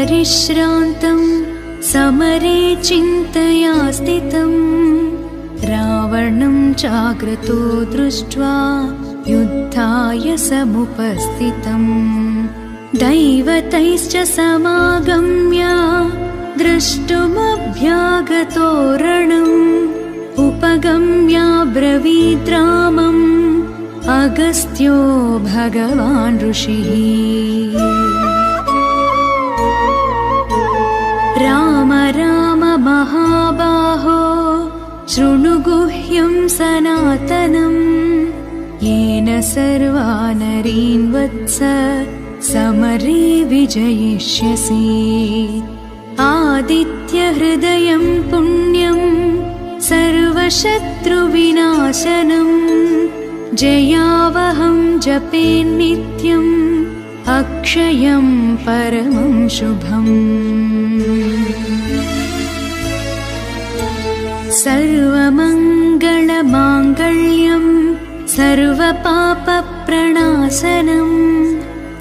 परिश्रान्तं समरे चिन्तया स्थितं रावणं चाग्रतो दृष्ट्वा युद्धाय समुपस्थितम् दैवतैश्च समागम्य द्रष्टुमभ्यागतो रणम् उपगम्याब्रवीद् रामम् अगस्त्यो भगवान् ऋषिः राम राम महाबाहो शृणु गुह्यं सनातनम् येन सर्वा नरीन् वत्स समरे विजयिष्यसि आदित्यहृदयं पुण्यं सर्वशत्रुविनाशनम् जयावहं जपेन्नित्यम् अक्षयं परमं शुभम् सर्वमङ्गलमाङ्गल्यं सर्वपापप्रणाशनम्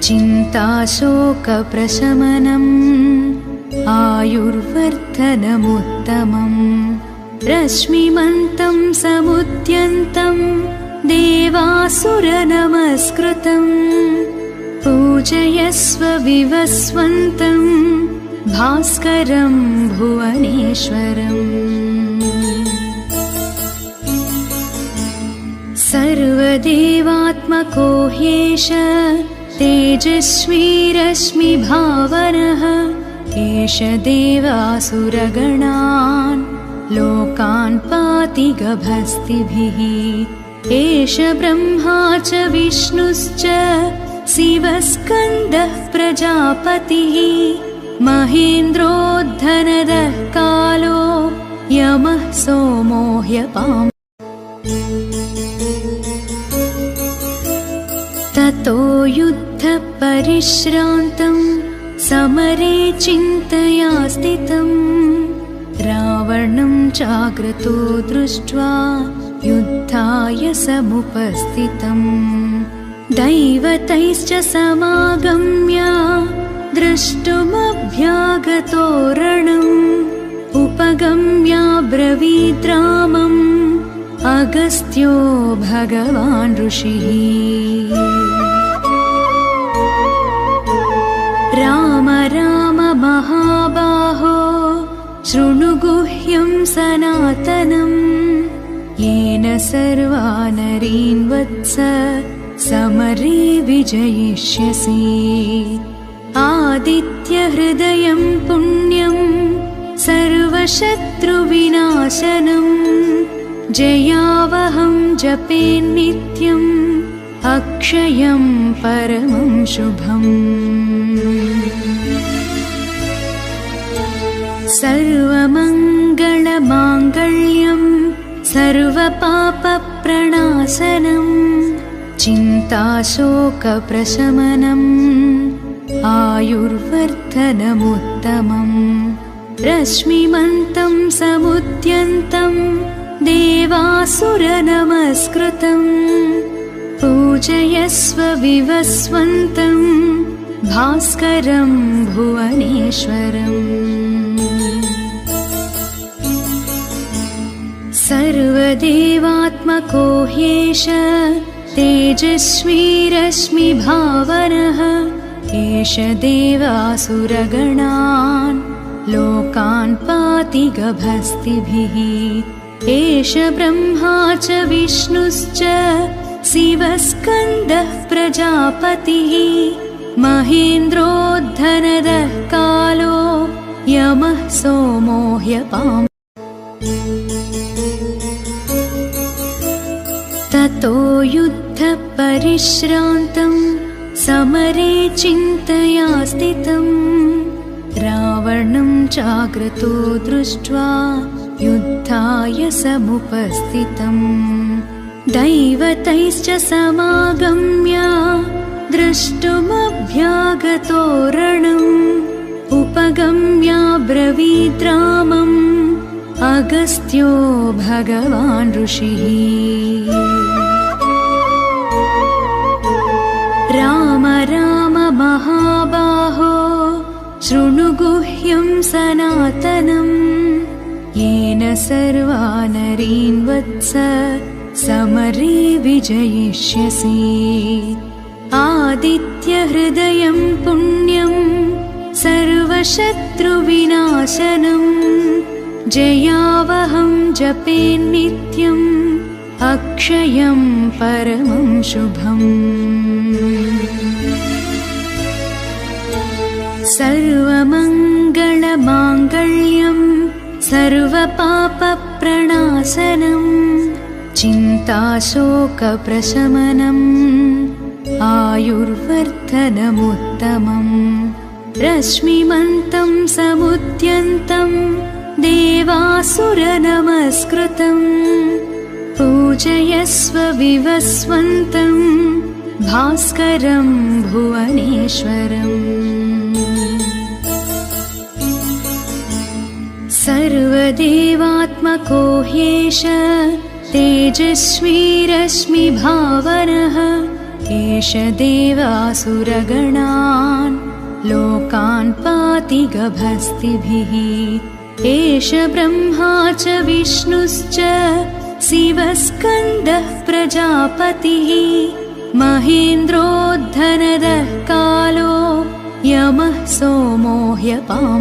चिन्ताशोकप्रशमनम् आयुर्वर्धनमुत्तमम् रश्मिमन्तं समुद्यन्तं देवासुरनमस्कृतम् पूजयस्व विवस्वन्तं भास्करं भुवनेश्वरम् सर्वदेवात्मको ह्येष तेजस्वी रश्मिभावनः एष देवासुरगणान् लोकान् पाति गभस्तिभिः एष ब्रह्मा च विष्णुश्च शिवस्कन्दः प्रजापतिः महेन्द्रोद्धनदः कालो यमः सोमो ह्यपाम् ततो युद्धपरिश्रान्तं समरे चिन्तया स्थितं रावणं चाग्रतो दृष्ट्वा युद्धाय समुपस्थितम् दैवतैश्च समागम्य द्रष्टुमभ्यागतो रणम् उपगम्याब्रवीद् रामम् अगस्त्यो भगवान् ऋषिः राम राम महाबाहो शृणु गुह्यं सनातनम् येन सर्वा नरीन् वत्स समरे विजयिष्यसि आदित्यहृदयं पुण्यं सर्वशत्रुविनाशनम् जयावहं जपेन्नित्यम् अक्षयं परमं शुभम् सर्वमङ्गलमाङ्गल्यं सर्वपापप्रणाशनम् चिन्ताशोकप्रशमनम् आयुर्वर्धनमुत्तमम् रश्मिमन्तं समुद्यन्तं देवासुरनमस्कृतम् पूजयस्व विवस्वन्तं भास्करं भुवनेश्वरम् सर्वदेवात्मको ह्येष तेजस्वी रश्मिभावनः एष देवासुरगणान् लोकान् पाति गभस्तिभिः एष ब्रह्मा च विष्णुश्च शिवस्कन्दः प्रजापतिः महेन्द्रोद्धनदः कालो यमः सोमो ह्यपाम् ततो युद्धपरिश्रान्तं समरे चिन्तया स्थितं रावणं चाग्रतो दृष्ट्वा युद्धाय समुपस्थितम् दैवतैश्च समागम्य द्रष्टुमभ्यागतो रणम् उपगम्याब्रवीद् रामम् अगस्त्यो भगवान् ऋषिः राम राम महाबाहो शृणु गुह्यं सनातनम् येन सर्वा नरीन् वत्स समरे विजयिष्यसि आदित्यहृदयं पुण्यं सर्वशत्रुविनाशनम् जयावहं जपेन्नित्यम् अक्षयं परमं शुभम् सर्वमङ्गलमाङ्गल्यं सर्वपापप्रणाशनम् चिन्ताशोकप्रशमनम् आयुर्वर्धनमुत्तमम् रश्मिमन्तं समुद्यन्तं देवासुरनमस्कृतम् पूजयस्व विवस्वन्तं भास्करं भुवनेश्वरम् सर्वदेवात्मको ह्येष तेजस्वी रश्मिभावनः एष देवासुरगणान् लोकान् पाति गभस्तिभिः एष ब्रह्मा च विष्णुश्च शिवस्कन्दः प्रजापतिः महेन्द्रो धनदः कालो यमः सोमो ह्यपाम्